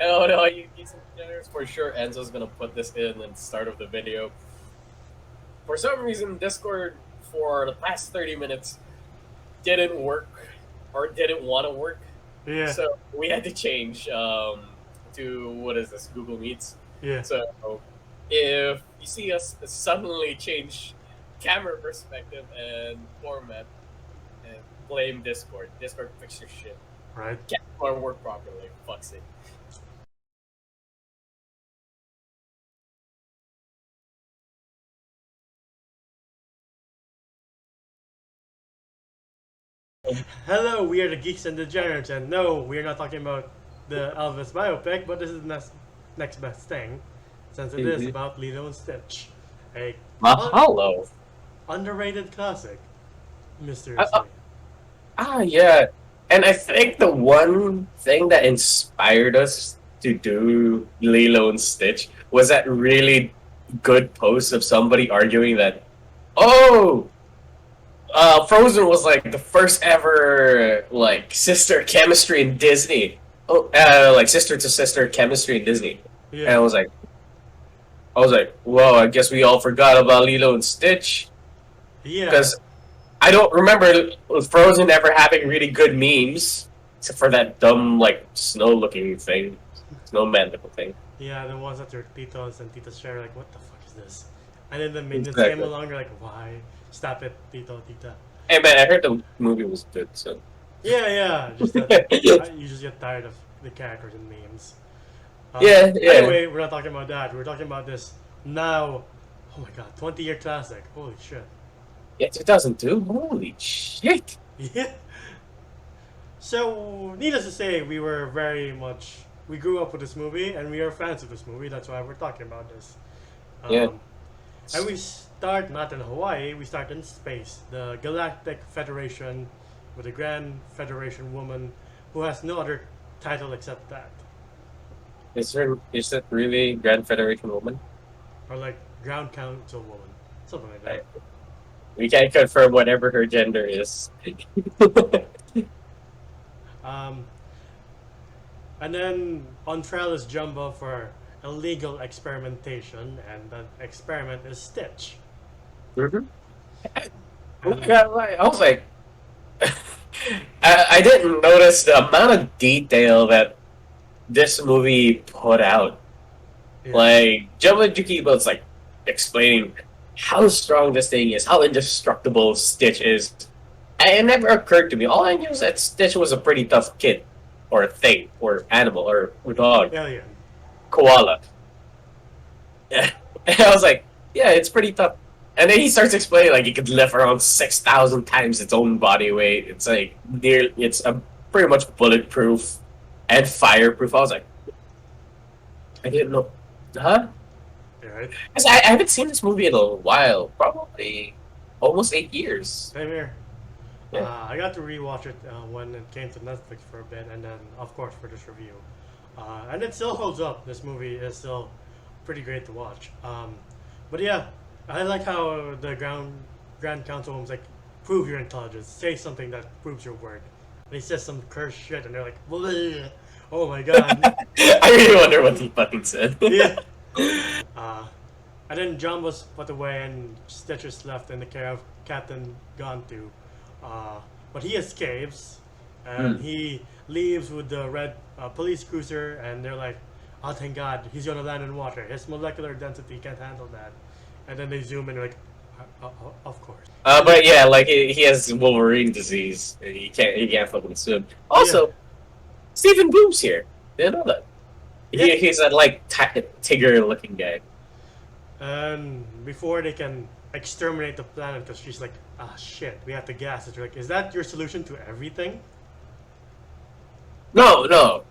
Oh no, you decent generous for sure. Enzo's gonna put this in at the start of the video. For some reason, Discord for the past 30 minutes didn't work or didn't want to work. Yeah, So we had to change to what is this, Google Meets. yeah. So if you see us suddenly change camera perspective and format and blame Discord. Discord fix your shit. Right. Can't work properly. Fuck's it. Hello, we are the Geeks and Degenerates, and no, we are not talking about the Elvis biopic, but this is the next best thing, since it is about Lilo and Stitch, a Mahalo. underrated classic, Uh, mysteriously. yeah. And I think the one thing that inspired us to do Lilo and Stitch was that really good post of somebody arguing that, oh, Frozen was like the first ever like sister chemistry in Disney. Oh, like sister to sister chemistry in Disney. And Yeah, I was like, whoa! I guess we all forgot about Lilo and Stitch yeah, because I don't remember Frozen ever having really good memes, except for that dumb like snow-looking thing, snowman-looking thing. yeah, the ones that your titos and titas share, like, what the fuck is this? And then the minions came Exactly. along, you're like, why? Stop it, tito, tita. Hey man, I heard the movie was good, so. Yeah, yeah, just that you just get tired of the characters and memes. Yeah, yeah. Anyway, we're not talking about that. We're talking about this now. Oh my god, 20-year classic. Holy shit. Yeah, 2002. Holy shit! Yeah. So, needless to say, we grew up with this movie and we are fans of this movie. That's why we're talking about this. Yeah. Um, and we start not in Hawaii, we start in space. The Galactic Federation with a Grand Federation woman who has no other title except that. Is that really Grand Federation woman? Or like Ground Council woman. Something like I, that. we can't confirm whatever her gender is. Um, and then on trial is Jumbo for illegal experimentation, and that experiment is Stitch. Mhm. And I was like, I didn't notice the amount of detail that this movie put out. yeah, Like, Jumbo Jukibo's like explaining how strong this thing is, how indestructible Stitch is. And it never occurred to me. All I knew was that Stitch was a pretty tough kid, or thing, or animal, or dog, alien. koala. And I was like, yeah, it's pretty tough. And then he starts explaining like it could lift around 6,000 times its own body weight. It's like it's a pretty much bulletproof and fireproof. I was like, I didn't know, huh? Yeah, right? 'Cause I haven't seen this movie in a while, probably almost 8 years. Same here. Yeah, I got to rewatch it when it came to Netflix for a bit, and then, of course, for this review. And it still holds up. This movie is still pretty great to watch. But yeah, I like how the Grand Council was like, prove your intelligence, say something that proves your worth. And he says some cursed shit, and they're like, "Bleh." Oh my god. I really wonder what he fucking said. Yeah. Uh, and then John was put away, and Stitch is left in the care of Captain Gontu. Uh, but he escapes, and Hmm. he leaves with the red police cruiser, and they're like, "Oh, thank God, he's gonna land in water. His molecular density can't handle that." And then they zoom in, like, "Of course." And then, But yeah, like he has Wolverine disease. He can't fucking swim. yeah, Also, Stephen Bloom's here. Didn't know that. yeah. He's that like Tigger looking guy. And before they can exterminate the planet, because she's like, "Ah, shit, we have to gas it." They're like, "Is that your solution to everything?" No, no.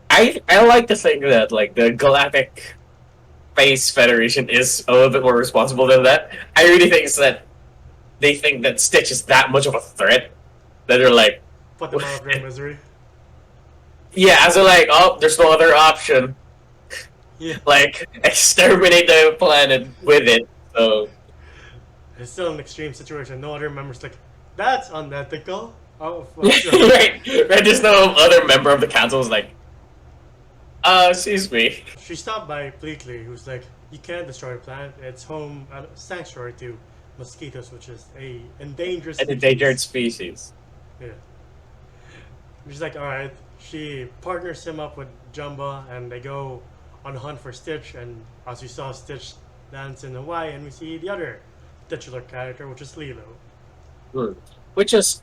I like to think that like the Galactic Space Federation is a little bit more responsible than that. I really think it's that they think that Stitch is that much of a threat that they're like, Put them out of their misery. yeah, so like, oh, there's no other option. Yeah. Like, exterminate the planet with it. So, It's still an extreme situation. No other members like, "That's unethical." Oh, fuck. right, right. There's no other member of the council was like, Excuse me. She stopped by Pleakley, who's like, "You can't destroy the planet. It's home a sanctuary to mosquitoes, which is a endangered An endangered species." species. Yeah. She's like, "All right." She partners him up with Jumba, and they go on a hunt for Stitch. And as we saw, Stitch lands in Hawaii, and we see the other titular character, which is Lilo. Hmm. Which is,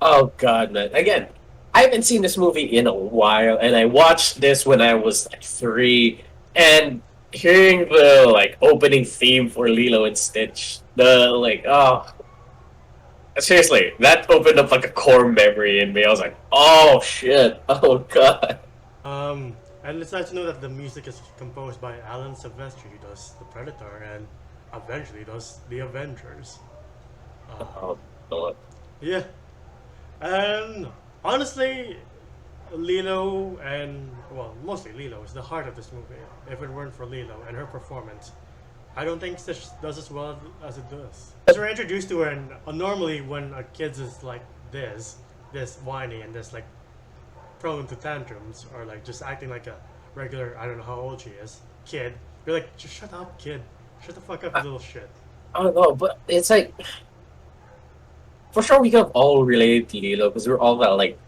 oh god, man. Again, I haven't seen this movie in a while, and I watched this when I was like 3, and hearing the like opening theme for Lilo and Stitch, the like, oh, seriously, that opened up like a core memory in me. I was like, oh shit, oh god. And it's nice to know that the music is composed by Alan Silvestri, who does The Predator and eventually does The Avengers. Uh, Oh god. yeah, and honestly, Lilo and well, mostly Lilo is the heart of this movie. If it weren't for Lilo and her performance, I don't think Stitch does as well as it does. As we're introduced to her, and normally when a kid is like this whiny and this like prone to tantrums or like just acting like a regular, I don't know how old she is, kid, you're like, just shut up, kid. Shut the fuck up, you little shit. I don't know, but it's like for sure we can all relate to Lilo because we're all that like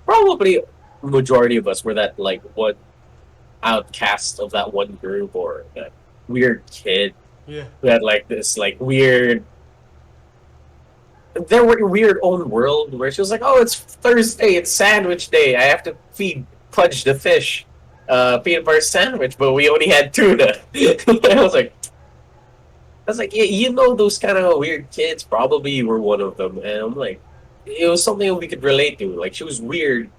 probably majority of us were that like one outcast of that one group or that weird kid Yeah. who had like this like weird their weird own world where she was like, oh, it's Thursday, it's sandwich day, I have to feed Pudge the fish peanut butter sandwich, but we only had tuna. I was like, yeah, you know, those kind of weird kids. Probably you were one of them, and I'm like, it was something we could relate to. Like she was weird,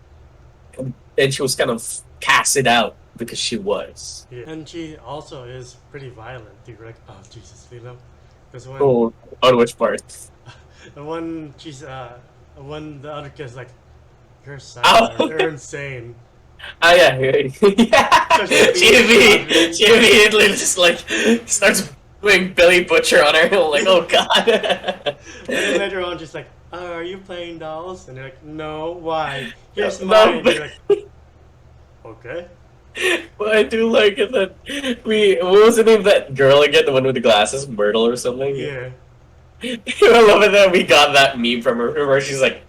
and she was kind of casted out because she was. Yeah. And she also is pretty violent too. Like, oh Jesus, Lilo. Because Oh, on which part? when she's when the other kid's like, you're psycho, Oh, you're insane. oh yeah, yeah. Starts to She immediately just like starts doing Billy Butcher on her. I'm like, oh god. And then later on, just like, are you playing dolls? And they're like, no, why? Here's No, mine. And but- you're like, okay. But I do like it that what was the name of that girl again, the one with the glasses, Myrtle or something? Yeah. I love it that we got that meme from her where she's like,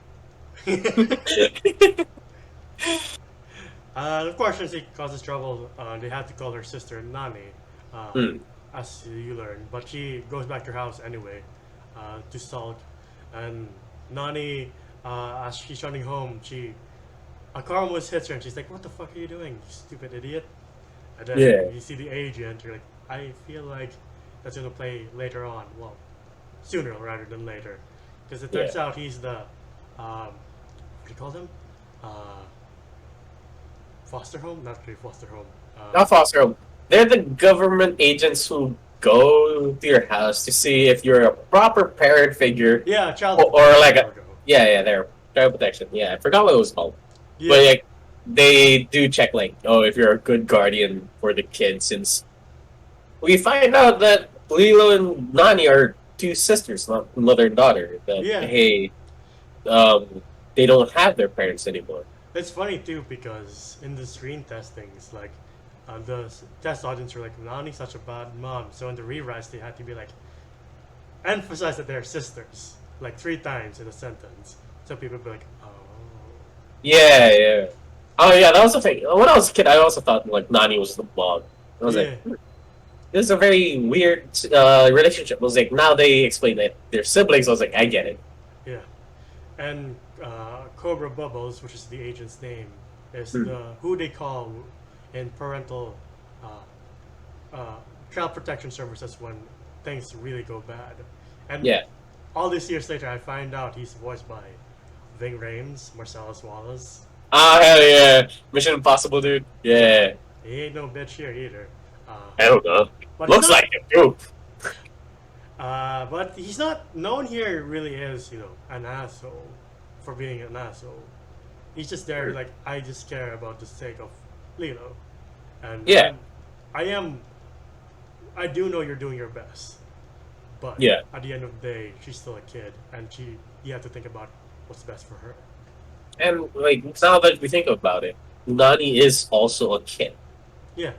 Of course, since he causes trouble, they have to call her sister Nani, hmm, as you learn. But she goes back to her house anyway to sulk. And Nani, as she's running home, a car almost hits her, and she's like, "What the fuck are you doing, you stupid idiot?" And then Yeah. you see the agent. You're like, I feel like that's gonna play later on. Well, sooner rather than later, because it turns out he's the what do you call them? Uh, foster home? Not really foster home. not foster home. They're the government agents who go to your house to see if you're a proper parent figure. Yeah, child. Or like a, Cargo. yeah, they're child protection. Yeah, I forgot what it was called. Yeah. But like, they do check like, oh, if you're a good guardian for the kid, since we find out that Lilo and Nani are two sisters, not mother and daughter. That Yeah. hey, they don't have their parents anymore. It's funny too because in the screen testings, like test audience were like, "Nani's such a bad mom." So in the rewrites, they had to be like, emphasize that they're sisters, like 3 times in a sentence. So people be like, "Oh, Yeah, yeah. Oh yeah, that was the thing. When I was a kid, I also thought like Nani was the mom. I was like, yeah, this is a very weird relationship. I was like, now they explain that they're siblings. I was like, I get it. yeah." And Cobra Bubbles, which is the agent's name, is Hmm. who they call in parental child protection services when things really go bad. And Yeah. all these years later, I find out he's voiced by Ving Rhames, Marcellus Wallace. Ah, hell yeah. Mission Impossible, dude. Yeah. He ain't no bitch here either. I don't know. But Looks he's not, like it, too. but he's not. No one here really is, an asshole for being an asshole. He's just there, like, I just care about the sake of Lilo, and Yeah. I do know you're doing your best, but Yeah. at the end of the day, she's still a kid, and you have to think about what's best for her. And, like, now that we think about it, Nani is also a kid, Yeah,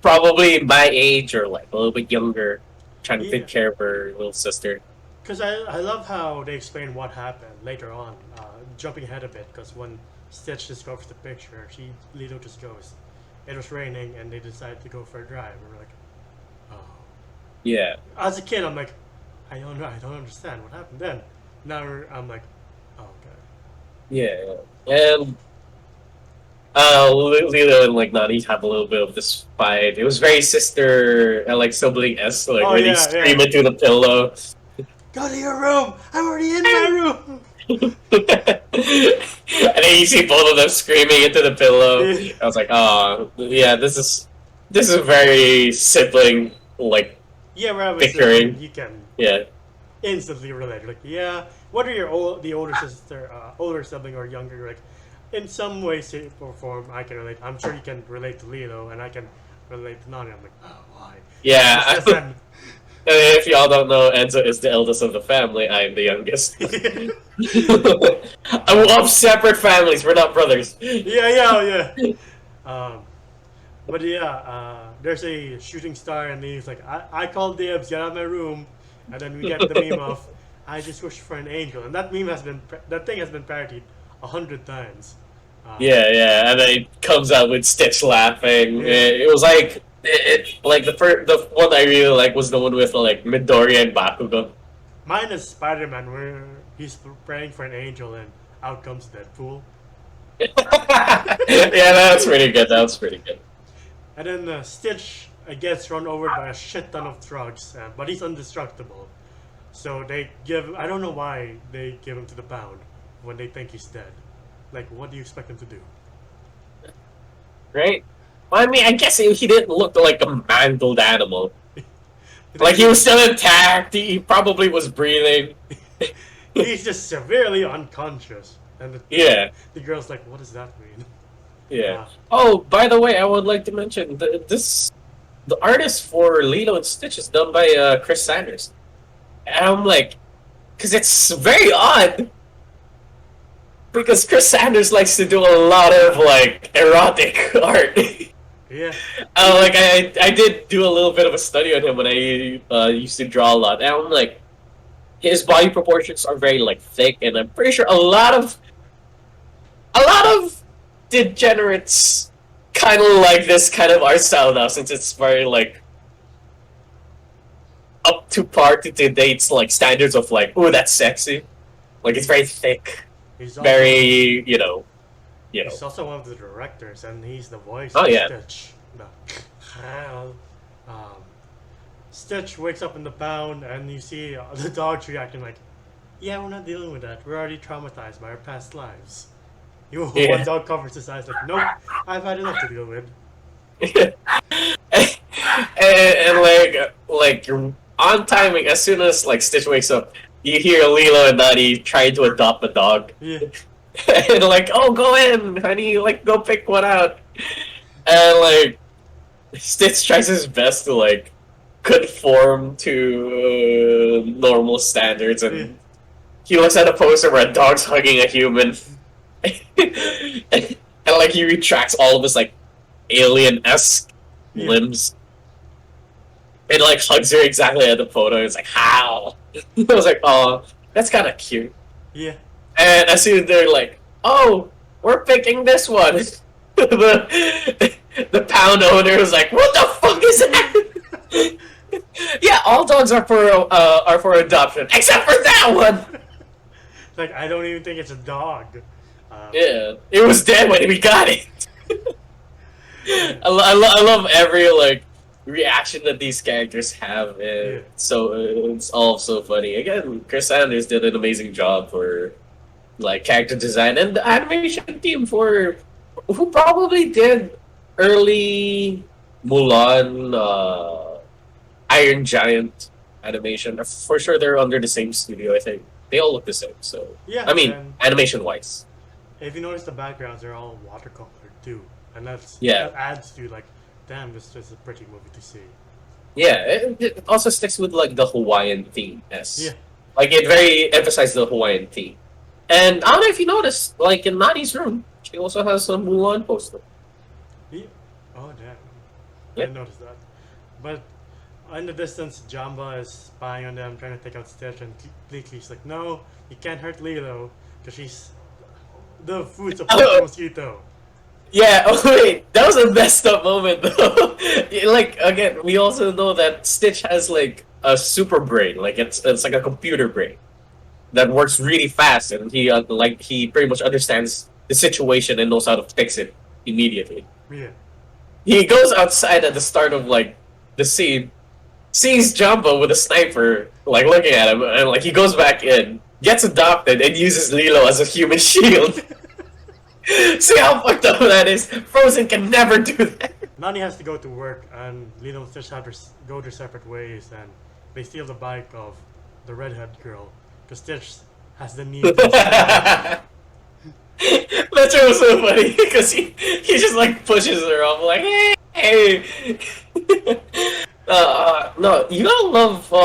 probably my age or like a little bit younger, trying to yeah. take care of her little sister. Because I love how they explain what happened later on. Jumping ahead a bit, because when Stitch discovers the picture, Lilo just goes, "It was raining," and they decide to go for a drive. And we're like, "Oh." Yeah, As a kid, I'm like, I don't know, I don't understand what happened then. Now I'm like, oh, okay. yeah, and Lilo and like Nani have a little bit of this fight. It was very sister and like sibling esque, like Oh where they yeah, scream yeah. into the pillow. Go to your room. I'm already in my room. And then you see both of them screaming into the pillow. Yeah, I was like, oh yeah, this is very sibling like yeah. When I was a kid, bickering. you can Yeah. instantly relate. Like, yeah, whether you're the older sister, older sibling, or younger, like, in some way, shape, or form, I can relate. I'm sure you can relate to Lilo, and I can relate to Nani. I'm like, oh, why? It's Yeah. just that. If y'all don't know, Enzo is the eldest of the family. I am the youngest. I love separate families. We're not brothers. Yeah, yeah, yeah. Um, but yeah, there's a shooting star, and he's like, I call dibs, get out of my room, and then we get the meme of, I just wish for an angel, and that meme has been, that thing has been parodied 100 times. Um, Yeah, yeah, and then it comes out with Stitch laughing. yeah, It was like like the one I really like was the one with like Midoriya and Bakugo. mine is Spider-Man, where he's praying for an angel, and out comes Deadpool. Yeah, that's pretty good. That's pretty good. And then Stitch gets run over by a shit ton of trucks, but he's indestructible. So they give, I don't know why they give him to the pound when they think he's dead. Like, what do you expect him to do? Right? Well, I mean, I guess he didn't look like a mangled animal. Like he He's was still intact. He probably was breathing. just severely unconscious. And Yeah, the girl's like, what does that mean? yeah. Oh, by the way, I would like to mention the artist for Lilo and Stitch is done by Chris Sanders, and I'm like, because it's very odd because Chris Sanders likes to do a lot of like erotic art. Yeah, Like I did do a little bit of a study on him when I used to draw a lot, and I'm like, his body proportions are very like thick, and I'm pretty sure a lot of degenerates kind of like this kind of art style now, since it's very like up to par to today's like standards of like, oh, that's sexy. Like it's very thick, he's also very he's also one of the directors, and he's the voice Oh of yeah, Stitch. No. um, Stitch wakes up in the pound, and you see the dogs reacting like, yeah, we're not dealing with that. We're already traumatized by our past lives. You one yeah. dog covers his eyes like, nope, I've had enough to deal with. And like on timing, as soon as like Stitch wakes up, you hear Lilo and Nani trying to adopt a dog, Yeah, and like, oh, go in, honey, like go pick one out, and like Stitch tries his best to like conform to normal standards, yeah, and he looks at a poster where a dog's hugging a human, and like he retracts all of his like alien-esque yeah, limbs and like hugs her exactly at the photo. It's like, how? I was like, oh, that's kind of cute. yeah, And as soon as they're like, oh, we're picking this one, the pound owner was like, what the fuck is that? Yeah, all dogs are for adoption except for that one. like, I don't even think it's a dog. Yeah, it was dead when we got it. I love every like reaction that these characters have, Yeah, and so it's all so funny. Again, Chris Sanders did an amazing job for like character design, and the animation team for who probably did early Mulan, Iron Giant animation. For sure, they're under the same studio. I think they all look the same. So yeah, I mean, and animation wise, if you notice the backgrounds, they're all watercolored too, and yeah, that adds to like, damn, this is a pretty movie to see. yeah. It also sticks with like the Hawaiian theme, Yeah, like it very emphasizes the Hawaiian theme. And I don't know if you noticed, like in Nani's room, she also has a Mulan poster. He, oh damn, I Yep. didn't notice that. But in the distance, Jamba is spying on them, trying to take out Stitch, and Bleakley's like, "No, you can't hurt Lilo, because she's the food supply for Mosquito." Yeah, oh wait, that was a messed up moment though. Like again, we also know that Stitch has like a super brain, like it's like a computer brain that works really fast, and he pretty much understands the situation and knows how to fix it immediately. Yeah, He goes outside at the start of like the scene, sees Jumbo with a sniper, like looking at him, and like he goes back in, gets adopted, and uses Lilo as a human shield. See how fucked up that is? Frozen can never do that. Nani has to go to work, and Lilo and Stitch have to go their separate ways, and they steal the bike of the redhead girl, because Stitch has the need to. That shit was so funny because he just like pushes her off like hey. No, you gotta love I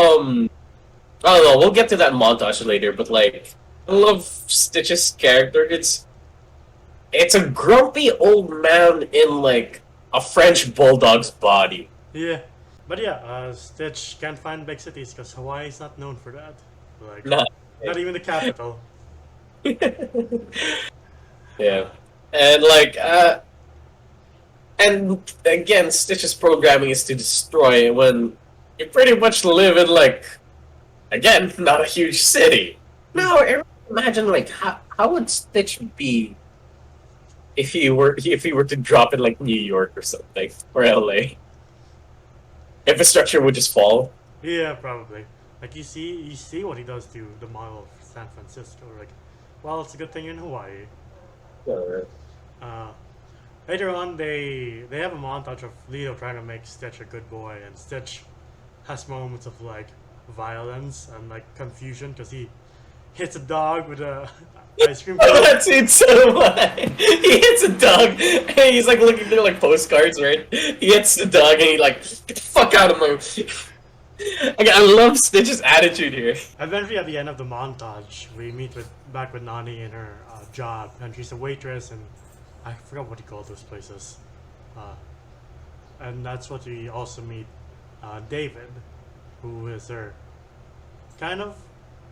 don't know. We'll get to that montage later, but like I love Stitch's character. It's a grumpy old man in like a French bulldog's body. Yeah, but yeah, Stitch can't find big cities because Hawaii is not known for that. Like, Nah. not even the capital. Yeah, and like and again, Stitch's programming is to destroy when you pretty much live in like again not a huge city. Now imagine like how would Stitch be if he were to drop in like New York or something or LA? Infrastructure would just fall. Yeah, probably. Like you see what he does to the model of San Francisco. Like, well, it's a good thing you're in Hawaii. Uh, Uh, later on, they have a montage of Leo trying to make Stitch a good boy, and Stitch has moments of like violence and like confusion because he hits a dog with a ice cream Oh, cone. that scene so much. He hits a dog, and he's like looking through like postcards, right? He hits the dog, and he like, get the fuck out of my. Okay, I love Stitch's attitude here. Eventually, at the end of the montage, we meet back with Nani in her job, and she's a waitress, and I forgot what you call those places. And that's what we also meet David, who is her kind of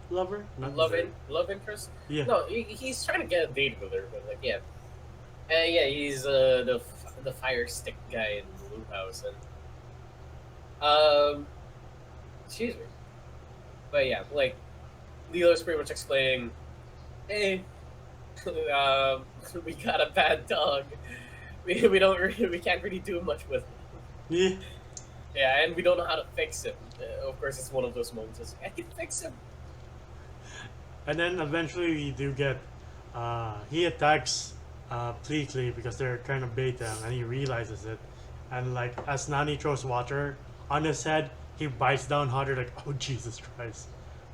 lover. Not Love interest. Yeah. No, he's trying to get a date with her, but like, yeah, yeah, he's the fire stick guy in the Blue House, and excuse me, but yeah, like Lilo's pretty much explaining, hey, we got a bad dog. We don't we can't really do much with him. Yeah. Yeah, and we don't know how to fix him. Of course, it's one of those moments. I can fix him. And then eventually we do get he attacks Pleakley because they're trying to bait him, and he realizes it. And like as Nani throws water on his head, he bites down harder. Like, oh Jesus Christ!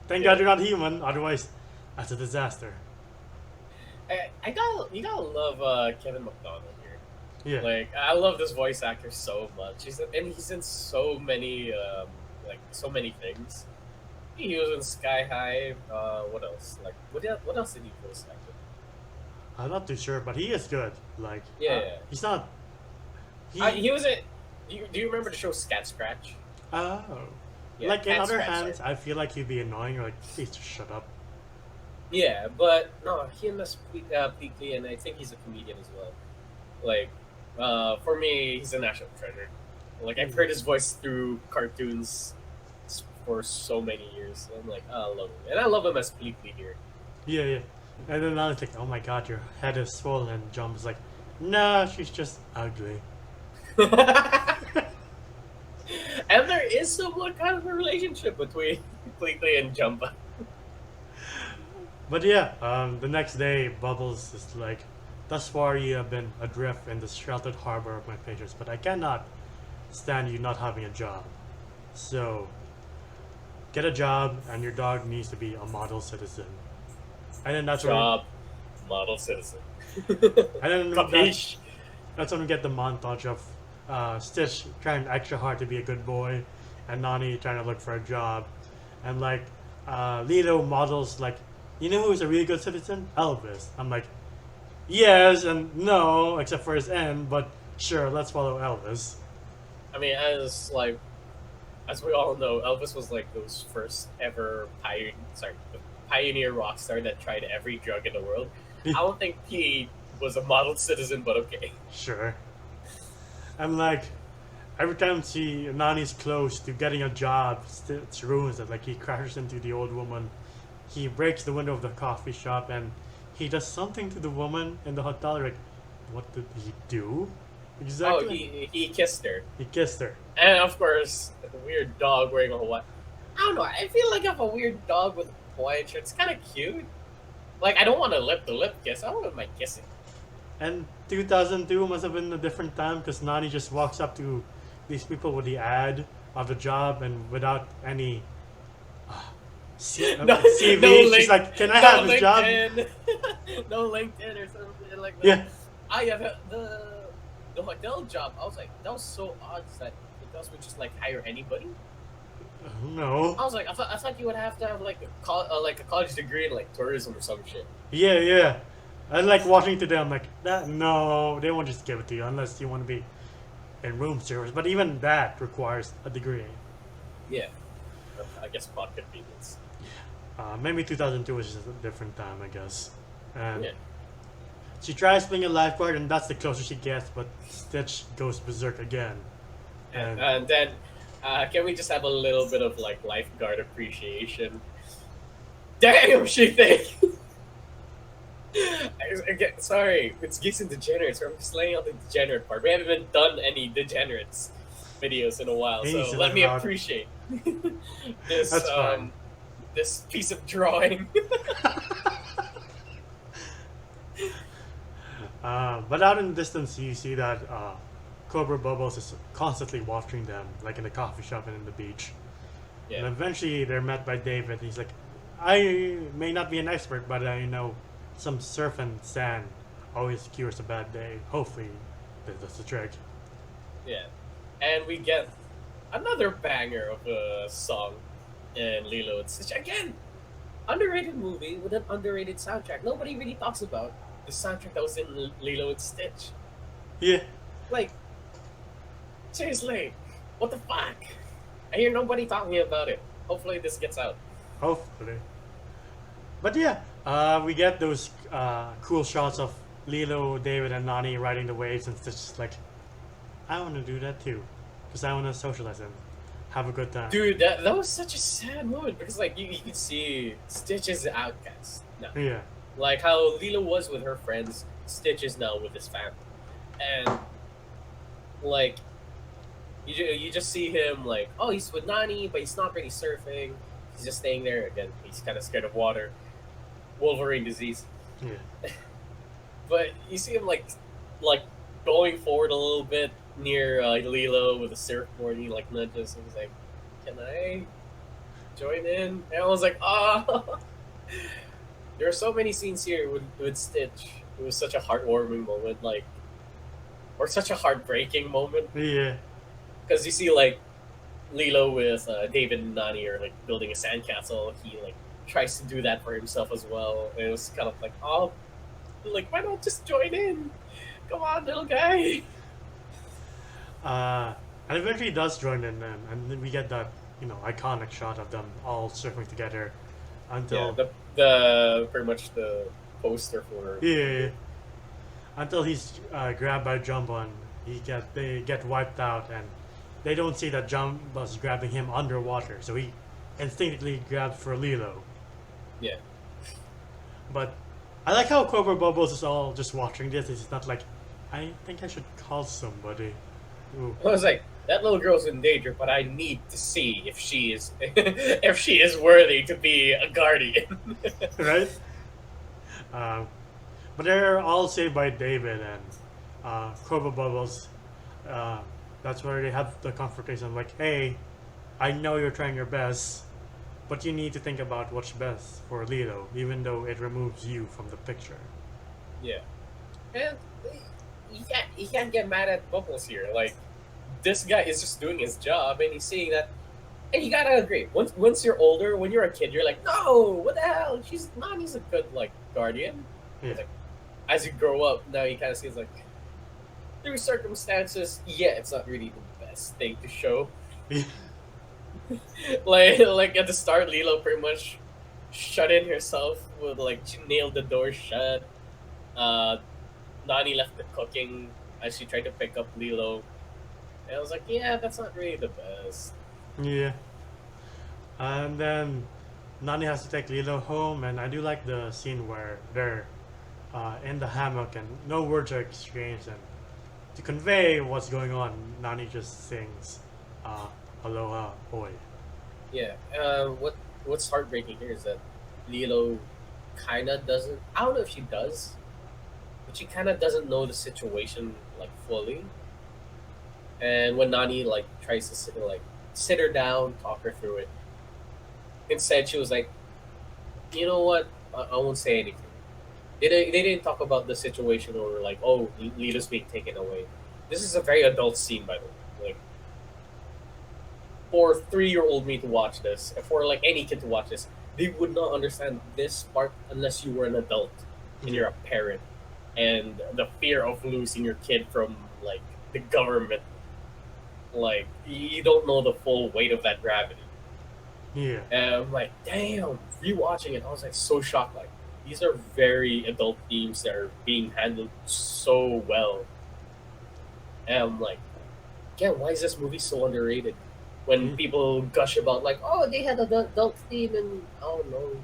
Thank God you're not human. Otherwise, that's a disaster. You gotta love Kevin McDonald here. Yeah. Like I love this voice actor so much. He's in so many like so many things. He was in Sky High. What else? Like what else did he voice act in? I'm not too sure, but he is good. Like, Yeah. he's not. He was in. Do you remember the show Scat Scratch? Oh. Yeah, Like in Cat other Scratch, hands, sorry. I feel like he'd be annoying. Or like, please just shut up. Yeah, but no, he must Peakley, and I think he's a comedian as well. Like, for me, he's a national treasure. Like I've heard his voice through cartoons for so many years. I'm like, I love him, and I love him as Peakley here. Yeah, yeah. And then I was like, oh my God, your head is swollen. And John was like, nah, she's just ugly. And there is somewhat kind of a relationship between Peakley and Jumba. But yeah, the next day, Bubbles is like, thus far you have been adrift in the sheltered harbor of my pages, but I cannot stand you not having a job. So, get a job, and your dog needs to be a model citizen. And then that's Job, model citizen. and then Capiche? that's when we get the montage of Stitch trying extra hard to be a good boy, and Nani trying to look for a job, and like Lilo models like You know who's a really good citizen? Elvis. I'm like, yes and no, except for his end, but sure, let's follow Elvis. I mean, as we all know, Elvis was like those first ever pioneer rock star that tried every drug in the world. I don't think he was a model citizen, but okay. Sure. I'm like, every time see Nani's close to getting a job, it ruins it. Like he crashes into the old woman, he breaks the window of the coffee shop, and he does something to the woman in the hotel. Like, what did he do? Oh, Exactly. he kissed her, He kissed her. and of course the weird dog wearing a Hawaii. I don't know. I feel like if a weird dog with a Hawaiian shirt, it's kind of cute. Like I don't want a lip to lip kiss. I want my kissing. And 2002 must have been a different time because Nani just walks up to these people with the ad of the job and without any No, CV. She's like, "Can I no have a job?" LinkedIn, no LinkedIn or something like that. Yeah. I have the hotel job. I was like, that was so odd that hotels would just like hire anybody. No. I was like, I thought you would have to have like a college degree in like tourism or some shit. Yeah, yeah. I like walking to them like that. No, they won't just give it to you unless you want to be in room service. But even that requires a degree. Yeah, I guess plot convenience. Maybe 2002 was just a different time, I guess. And Yeah, she tries being a lifeguard, and that's the closest she gets. But Stitch goes berserk again. And and then can we just have a little bit of like lifeguard appreciation? Damn, she think. Again, sorry, it's geeks and degenerates. I'm just laying out the degenerate part. We haven't even done any degenerates videos in a while, he needs so to let learn me about. appreciate this That's fine. this piece of drawing. But out in the distance, you see that Cobra Bubbles is constantly watching them, like in the coffee shop and in the beach. And Yeah, eventually, they're met by David. He's like, "I may not be an expert, but I know some surf and sand always cures a bad day. Hopefully, that's the trick." yeah, and we get another banger of a song in Lilo and Stitch again. Underrated movie with an underrated soundtrack. Nobody really talks about the soundtrack that was in Lilo and Stitch. Yeah, Like, seriously, what the fuck? I hear nobody talking about it. Hopefully, this gets out. hopefully. But yeah, we get those cool shots of Lilo, David, and Nani riding the waves, and it's just like, I want to do that too, because I want to socialize and have a good time. Dude, that was such a sad moment because, like, you can see Stitch is the outcast now. Yeah, Like how Lilo was with her friends, Stitch is now with his family. And, like, you just see him, like, oh, he's with Nani, but he's not really surfing. He's just staying there. Again, he's kind of scared of water. Wolverine disease. yeah. But you see him like going forward a little bit near Lilo with a surfboard. He like nudges and he's like, "Can I join in?" And I was like, "Ah." There are so many scenes here with Stitch. It was such a heartwarming moment, like, or such a heartbreaking moment Yeah. because you see like Lilo with David and Nani are like building a sandcastle. He like tries to do that for himself as well. And it was kind of like, oh, like why not just join in? Come on, little guy. And eventually he does join in, and then we get that iconic shot of them all surfing together Yeah, until the pretty much the poster for yeah, until he's grabbed by Jumbo and they get wiped out, and they don't see that Jumbo's grabbing him underwater, so he instinctively grabs for Lilo. yeah. But I like how Cobra Bubbles is all just watching this. It's not like, I think I should call somebody. Ooh. I was like, that little girl's in danger, but I need to see if she is if she is worthy to be a guardian. Right? Um, but they're all saved by David and Cobra Bubbles. Uh, that's where they have the confrontation like, hey, I know you're trying your best, but you need to think about what's best for Lilo, even though it removes you from the picture. Yeah, and you can't get mad at Bubbles here. Like this guy is just doing his job, and he's seeing that And you gotta agree. Once you're older, when you're a kid, you're like, no, what the hell? She's Nani's a good like guardian. Yeah. It's like as you grow up, now you kind of see it's like through circumstances. Yeah, it's not really the best thing to show. Yeah. Like at the start, Lilo pretty much shut in herself with like she nailed the door shut. Uh, Nani left the cooking as she tried to pick up Lilo. And I was like, yeah, that's not really the best. Yeah. And then Nani has to take Lilo home, and I do like the scene where they're in the hammock and no words are exchanged, and to convey what's going on, Nani just sings uh, Aloha Oi. Yeah. What's heartbreaking here is that Lilo kind of doesn't. I don't know if she does, but she kind of doesn't know the situation like fully. And when Nani like tries to sit her down, talk her through it, instead she was like, you know what? I won't say anything. They didn't talk about the situation or like, oh, Lilo's being taken away. This is a very adult scene, by the way. Like, for 3-year-old me to watch this, and for like any kid to watch this, they would not understand this part unless you were an adult and you're a parent, and the fear of losing your kid from like the government. Like, you don't know the full weight of that gravity. Yeah. And I'm like, damn, rewatching it, I was like so shocked. Like, these are very adult themes that are being handled so well. And I'm like, yeah, why is this movie so underrated? When people gush about like, oh, they had an adult theme and I don't know,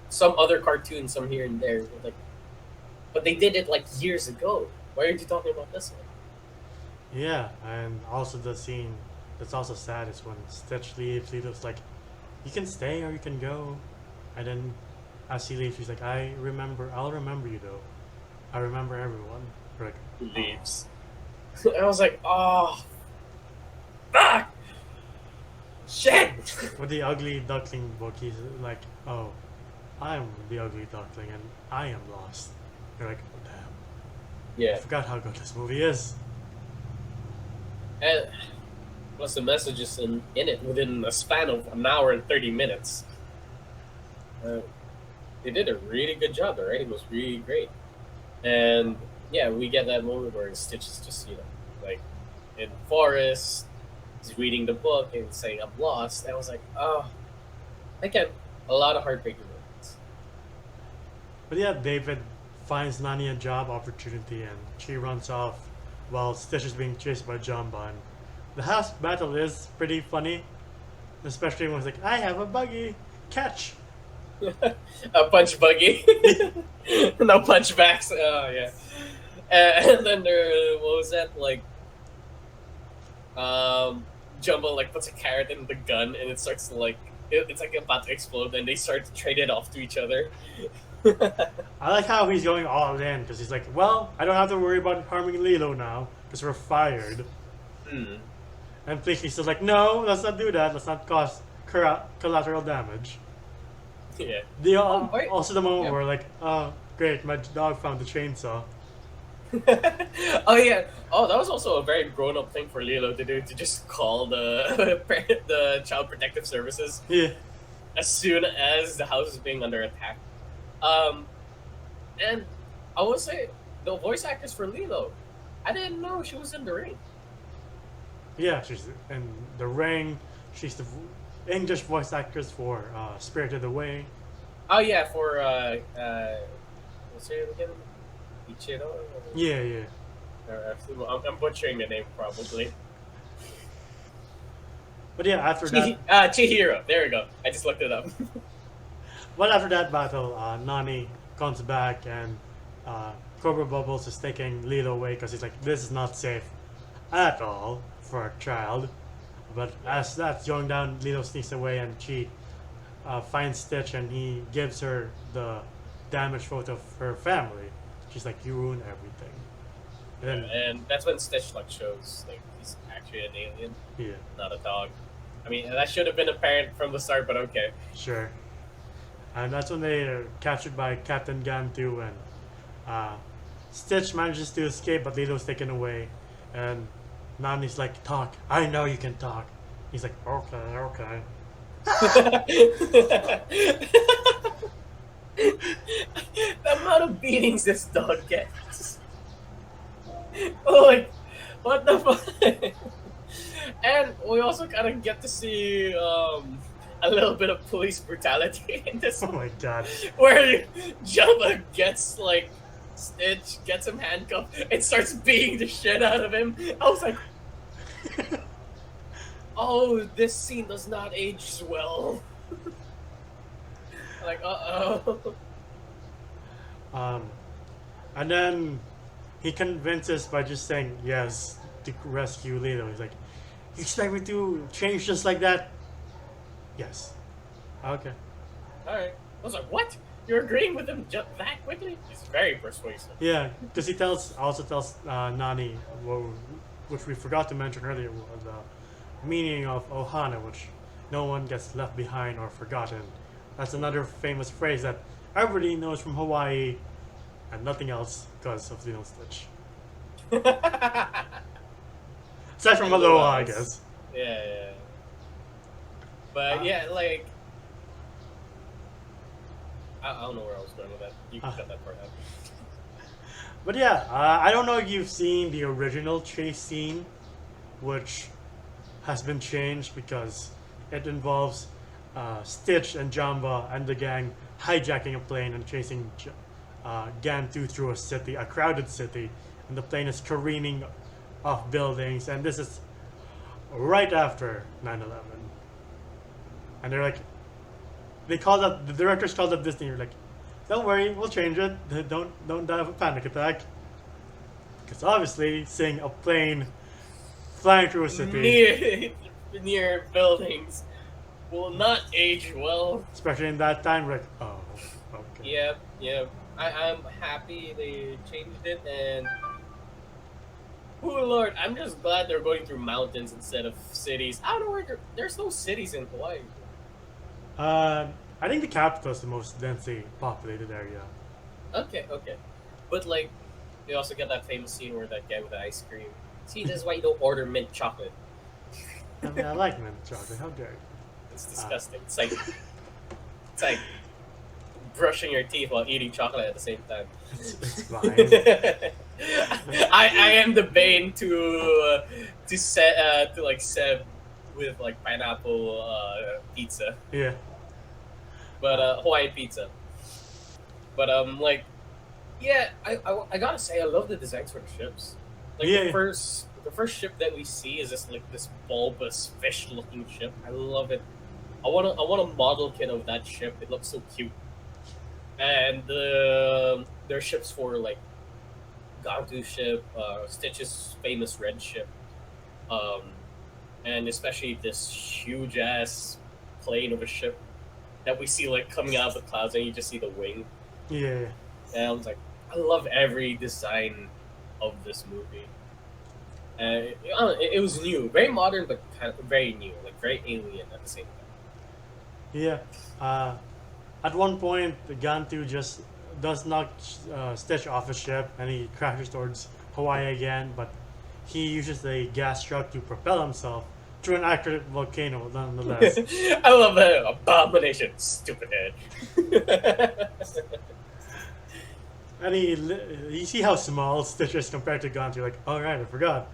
some other cartoon, some here and there. Like, but they did it like years ago. Why aren't you talking about this one? Yeah, and also the scene that's also sad is when Stitch leaves, Lilo's like, you can stay or you can go. And then as she leaves, she's like, I'll remember you though. I remember everyone. We're like, Who leaves? I was like, oh, fuck! Shit! with the ugly duckling book, he's like, oh, I'm the ugly duckling and I am lost. You're like, oh, damn. I Yeah. forgot how good this movie is. And plus the messages in it within a span of an hour and 30 minutes. Uh, they did a really good job. The writing was really great. And yeah, we get that moment where Stitch is just, like in the forest, he's reading the book and saying, I'm lost. And I was like, oh, again, a lot of heartbreaking moments. But yeah, David finds Nani a job opportunity and she runs off while Stitch is being chased by Jamba. And the house battle is pretty funny, especially when it's like, I have a buggy, catch! A punch buggy. No punchbacks. Oh, yeah. And then there, what was that? Like, Jumbo like puts a carrot in the gun and it starts to like it's like about to explode and they start to trade it off to each other. I like how he's going all in because he's like, well, I don't have to worry about harming Lilo now because we're fired. Hmm. And Plinky's still like, no, let's not do that. Let's not cause collateral damage. Yeah. The wait. also the moment Yeah. where like, oh great, my dog found the chainsaw. Oh yeah. Oh, that was also a very grown-up thing for Lilo to do, to just call the the Child Protective Services Yeah. as soon as the house is being under attack. Um, and I will say the voice actress for Lilo, I didn't know she was in the ring. Yeah, she's in The Ring. She's the English voice actress for Spirited Away. Oh yeah, for what's her name again? Ichiro. Yeah, yeah. I'm butchering the name probably. But yeah, after that, Chihiro. There we go. I just looked it up. well, after that battle, Nani comes back and Cobra Bubbles is taking Lilo away because he's like, this is not safe at all for a child. But as that's going down, Lilo sneaks away and she finds Stitch and he gives her the damaged photo of her family. She's like, you ruined everything. And then, And that's when Stitch like shows like he's actually an alien, yeah, not a dog. I mean, that should have been apparent from the start, but okay. sure. And that's when they are captured by Captain Gantu and Stitch manages to escape, but Lilo's taken away. And Nani's like, talk. I know you can talk. He's like, okay, okay. The amount of beatings this dog gets. Like, what the fuck? And we also kind of get to see a little bit of police brutality in this Oh one, my god. where Jumba gets like Stitch, gets him handcuffed, and starts beating the shit out of him. I was like, oh, this scene does not age well. Like, uh-oh. Um, and then he convinces by just saying yes to rescue Lilo. He's like, you expect me to change just like that? Yes. Okay. Alright. I was like, what? You're agreeing with him that quickly? He's very persuasive. Yeah, because he also tells Nani, which we forgot to mention earlier, the meaning of Ohana, which no one gets left behind or forgotten. That's another famous phrase that everybody knows from Hawaii and nothing else because of Lilo Stitch. Aside from Aloha, I guess. Yeah, yeah. But yeah, like, I don't know where I was going with that. You can cut that part out. But yeah, I don't know if you've seen the original chase scene, which has been changed because it involves Stitch and Jamba and the gang hijacking a plane and chasing Gantu through a city, a crowded city, and the plane is careening off buildings, and this is right after 9/11. And they're like, the directors called up Disney. You're like, don't worry, we'll change it. Don't die of a panic attack. Because obviously, seeing a plane flying through a city near buildings will not age well. Especially in that time, we're like, oh, okay. Yep, yep. I'm happy they changed it, and oh lord, I'm just glad they're going through mountains instead of cities. I don't know where there's no cities in Hawaii. I think the capital is the most densely populated area. Okay, okay. But like, we also get that famous scene where that guy with the ice cream. See, this is why you don't order mint chocolate. I mean, I like mint chocolate. How dare you? It's disgusting. It's like brushing your teeth while eating chocolate at the same time. It's fine. I am the Bane to like Seb with like pineapple pizza. Yeah. But Hawaiian pizza. But like, yeah, I gotta say I love the designs for the ships. Like Yeah. the first ship that we see is just like this bulbous fish looking ship. I love it. I want a model kit of that ship. It looks so cute. And their ships for like Gantu's ship, Stitch's famous red ship, and especially this huge ass plane of a ship that we see like coming out of the clouds, and you just see the wing. Yeah. And I was like, I love every design of this movie. And it was new, very modern, but kind of very new, like very alien at the same time. Yeah. At one point, the Gantu just does knock Stitch off his ship, and he crashes towards Hawaii again. But he uses a gas truck to propel himself through an active volcano, nonetheless. I love that abomination, stupid head. And you see how small Stitch is compared to Gantu. Like, all right, I forgot.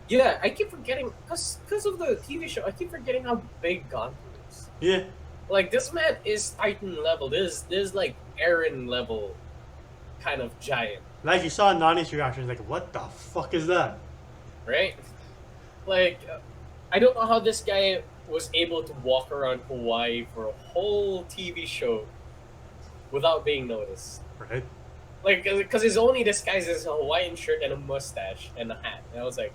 Yeah, I keep forgetting because of the TV show. I keep forgetting how big Gantu is. Yeah. Like this man is Titan level. This is like Eren level, kind of giant, Like you saw Nani's reaction, like, what the fuck is that? right? Like, I don't know how this guy was able to walk around Hawaii for a whole TV show without being noticed. Right? Like, because his only disguise is a Hawaiian shirt and a mustache and a hat. And I was like,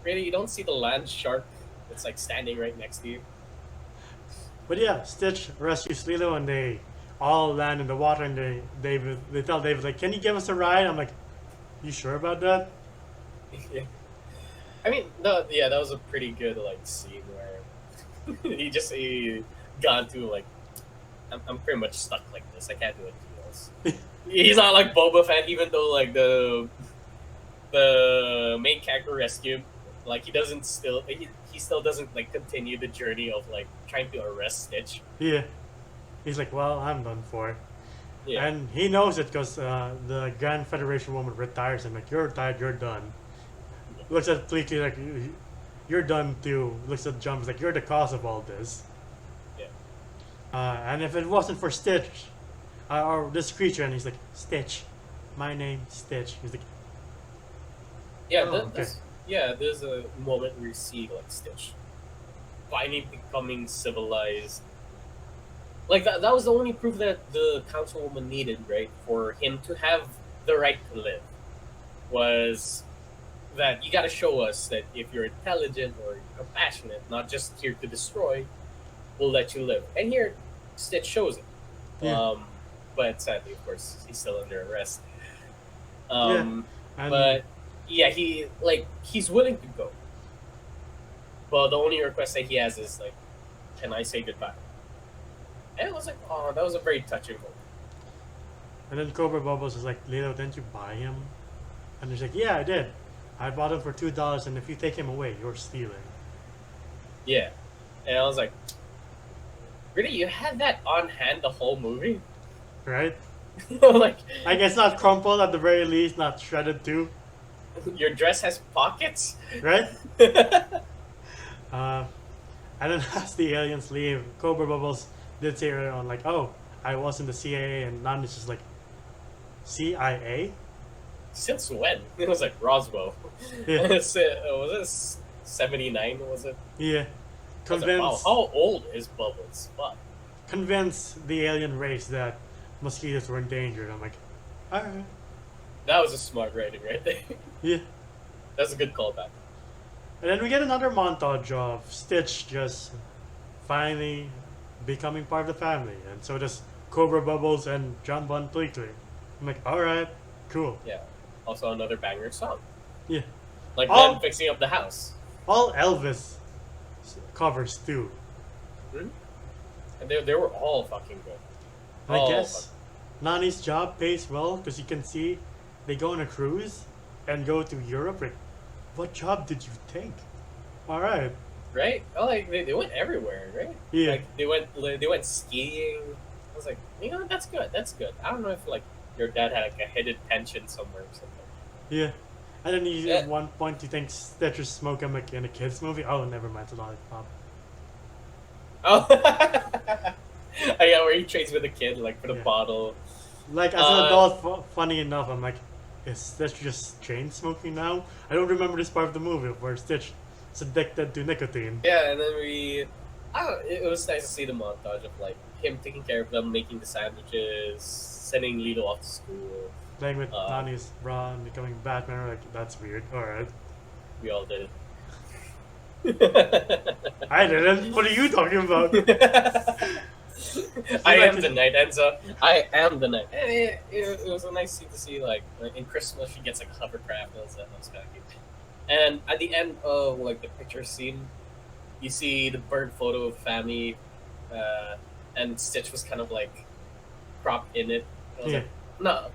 really? You don't see the land shark that's like standing right next to you? But yeah, Stitch rescues Lilo, and they all land in the water, and they tell David, like, can you give us a ride? I'm like, you sure about that? Yeah. I mean, that was a pretty good like scene where he gone to like, I'm pretty much stuck like this. I can't do anything else. He's not like Boba Fett, even though like the main character rescued Like he still doesn't like continue the journey of like trying to arrest Stitch. Yeah. He's like, well, I'm done for. Yeah, And he knows it because the Grand Federation woman retires him. Like, you're retired, you're done. Looks at Fleeky like, you're done too. Looks at Jump, like, you're the cause of all this. yeah, And if it wasn't for Stitch, or this creature, and he's like, Stitch, my name, Stitch. He's like, yeah. oh, okay. There's a moment where you see like Stitch finally becoming civilized. Like that was the only proof that the councilwoman needed, right, for him to have the right to live. Was that you got to show us that if you're intelligent or compassionate, not just here to destroy, we'll let you live. And here, Stitch shows it. Yeah. But sadly, of course, he's still under arrest. Yeah. But yeah, he's willing to go. But the only request that he has is like, "Can I say goodbye?" And it was like, oh, that was a very touching moment. And then Cobra Bubbles is like, Lilo, didn't you buy him? And he's like, yeah, I did. I bought him for $2, and if you take him away, you're stealing. Yeah, and I was like, really, you had that on hand the whole movie? Right? Like, I guess not crumpled at the very least, not shredded too. your dress has pockets? Right? And then as the aliens leave, Cobra Bubbles did say earlier on, like, oh, I was in the CIA, and Nani's just like, CIA? Since when? It was like Roswell. Yeah. Was it 79? Was it? Yeah. I was like, wow, how old is Bubbles? Fuck. Convince the alien race that mosquitoes were endangered. I'm like, alright. That was a smart writing right there. Yeah. That's a good callback. And then we get another montage of Stitch just finally becoming part of the family. And so does Cobra Bubbles and John Bun Tweakly. I'm like, alright, cool. Yeah. Also another banger song. Yeah. Like them fixing up the house. All Elvis covers too. Hmm? And they were all fucking good. I guess Nani's job pays well because you can see they go on a cruise and go to Europe. Like, what job did you take? All right. Right? Oh, like they went everywhere, right? Yeah. Like they went skiing. I was like, you know, that's good. That's good. I don't know if like your dad had like a hidden pension somewhere or something. Yeah. And then at one point he thinks Stitch is smoking like in a kids movie. Oh, never mind, it's a lollipop. Oh. Oh yeah, where he trades with a kid, like for the bottle. Like as an adult, funny enough, I'm like, is Stitch just chain smoking now? I don't remember this part of the movie where Stitch is addicted to nicotine. Yeah, and then it was nice to see the montage of like him taking care of them, making the sandwiches, sending Lilo off to school. Playing with Nani's bra and becoming Batman, like, that's weird. Alright. We all did it. I didn't. What are you talking about? I am the knight, Enzo. I am the knight. And it was a nice scene to see, like, in Christmas, she gets, like, a hovercraft. That was kind of cute. And at the end of, like, the picture scene, you see the bird photo of family, and Stitch was kind of, like, cropped in it. I was like, no,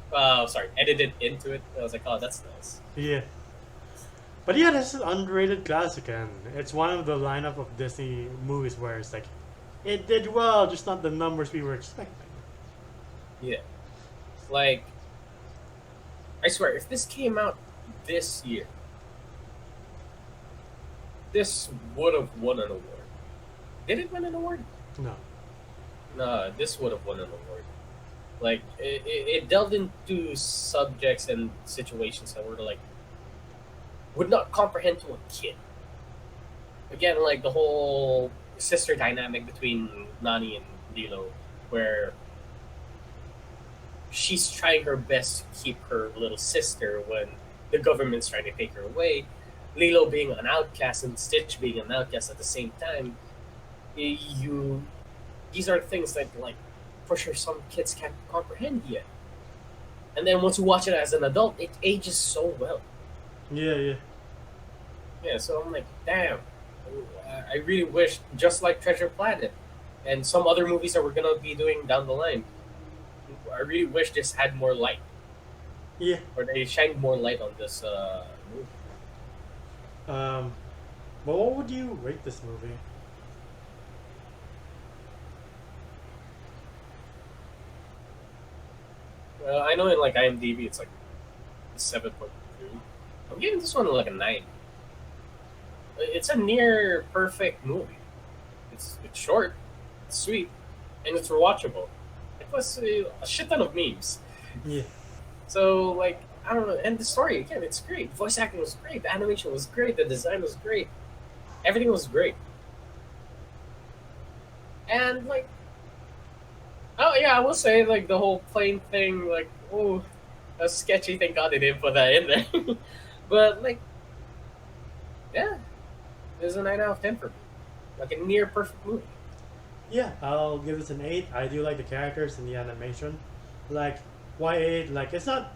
sorry, edited into it. I was like, oh, that's nice. Yeah. But yeah, this is an underrated classic, and it's one of the lineup of Disney movies where it's like, it did well, just not the numbers we were expecting. Yeah. Like, I swear, if this came out this year, this would have won an award. Did it win an award? No. No, this would have won an award. Like, it delved into subjects and situations that were like, would not comprehend to a kid. Again, like the whole sister dynamic between Nani and Lilo, where she's trying her best to keep her little sister when the government's trying to take her away. Lilo being an outcast and Stitch being an outcast at the same time. These are things that, like, for sure some kids can't comprehend yet. And then once you watch it as an adult, it ages so well. Yeah. Yeah, so I'm like, damn. I really wish, just like Treasure Planet and some other movies that we're going to be doing down the line, I really wish this had more light. Yeah. Or they shined more light on this movie. Um, but what would you rate this movie? Well, I know in like IMDb it's like 7.2. I'm giving this one like a 9. It's a near perfect movie. It's short, it's sweet, and it's rewatchable. It was a shit ton of memes. Yeah. So like I don't know, and the story again, it's great. Voice acting was great, the animation was great, the design was great, everything was great. And like, oh yeah, I will say like the whole plane thing, like oh, a sketchy. Thank God they didn't put that in there. But like, yeah, it's a 9 out of 10 for me. Like a near perfect movie. Yeah, I'll give this an 8. I do like the characters and the animation. Like, why 8? Like, it's not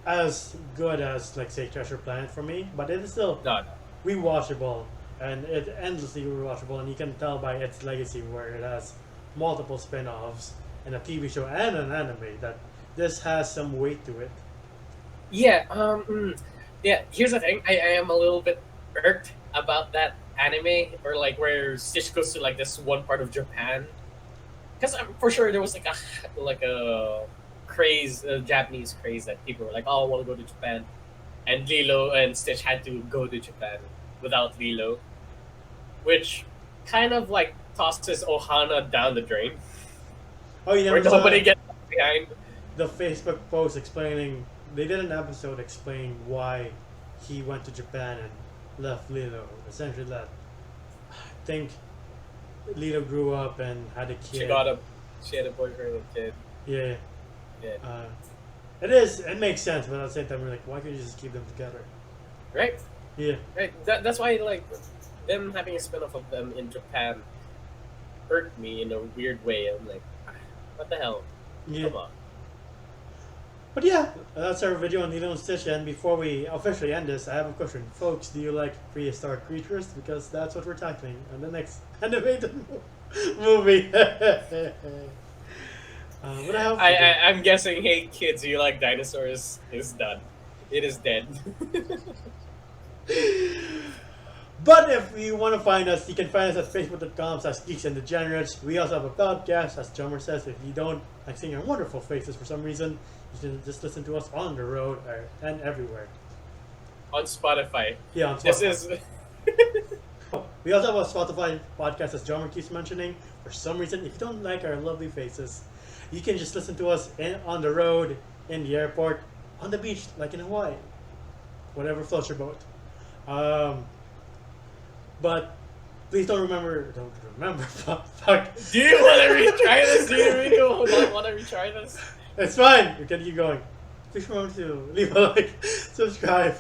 as good as, like, say, Treasure Planet for me, but it is still No, no. rewatchable, and it's endlessly rewatchable, and you can tell by its legacy where it has multiple spin-offs and a TV show and an anime that this has some weight to it. Yeah, yeah. Here's the thing. I am a little bit irked about that anime, or like where Stitch goes to like this one part of Japan, because I'm for sure there was like a craze, a Japanese craze that people were like, oh, I want to go to Japan, and Lilo and Stitch had to go to Japan without Lilo, which kind of like tosses Ohana down the drain, Oh, you where never saw nobody gets behind. the Facebook post explaining, they did an episode explaining why he went to Japan and left Lilo. Essentially, that I think Lilo grew up and had a kid. She had a boyfriend and kid. Yeah. Yeah. It makes sense, but at the same time, we're like, why can't you just keep them together? Right? Yeah. Right. That's why like them having a spin-off of them in Japan hurt me in a weird way. I'm like, what the hell? Yeah. Come on. But yeah, that's our video on Lilo and Stitch. And before we officially end this, I have a question. Folks, do you like prehistoric creatures? Because that's what we're tackling on the next animated movie. What else? I'm guessing, hey kids, you like dinosaurs is done. It is dead. But if you want to find us, you can find us at facebook.com/geeksanddegenerates. We also have a podcast, as Jomer says. If you don't like seeing our wonderful faces for some reason, you can just listen to us on the road and everywhere. On Spotify. Yeah, on Spotify. This is We also have a Spotify podcast, as Jomer keeps mentioning. For some reason, if you don't like our lovely faces, you can just listen to us on the road, in the airport, on the beach, like in Hawaii. Whatever floats your boat. But please don't remember. Fuck. Do you want to retry this? Do you really not want to retry this? It's fine. We can keep going. Please remember to leave a like, subscribe,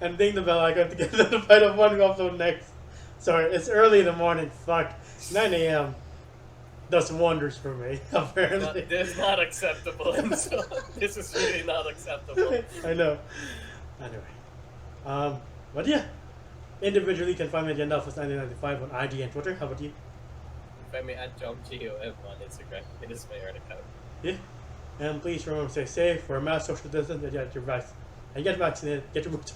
and ding the bell icon to get notified of when we upload next. Sorry, it's early in the morning. Fuck. 9 a.m. does wonders for me, apparently. This is not acceptable. So this is really not acceptable. I know. Anyway. But yeah. Individually, you can find me at YendOffice1995 on IG and Twitter. How about you? Find me at JohnGOM on Instagram. It is my art account. Yeah. And please remember to stay safe, wear a mask, social distance, and get vaccinated. Get your boots.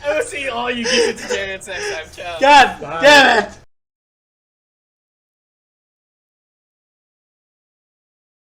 I will see all you geeks and degenerates next time. Ciao. God damn it!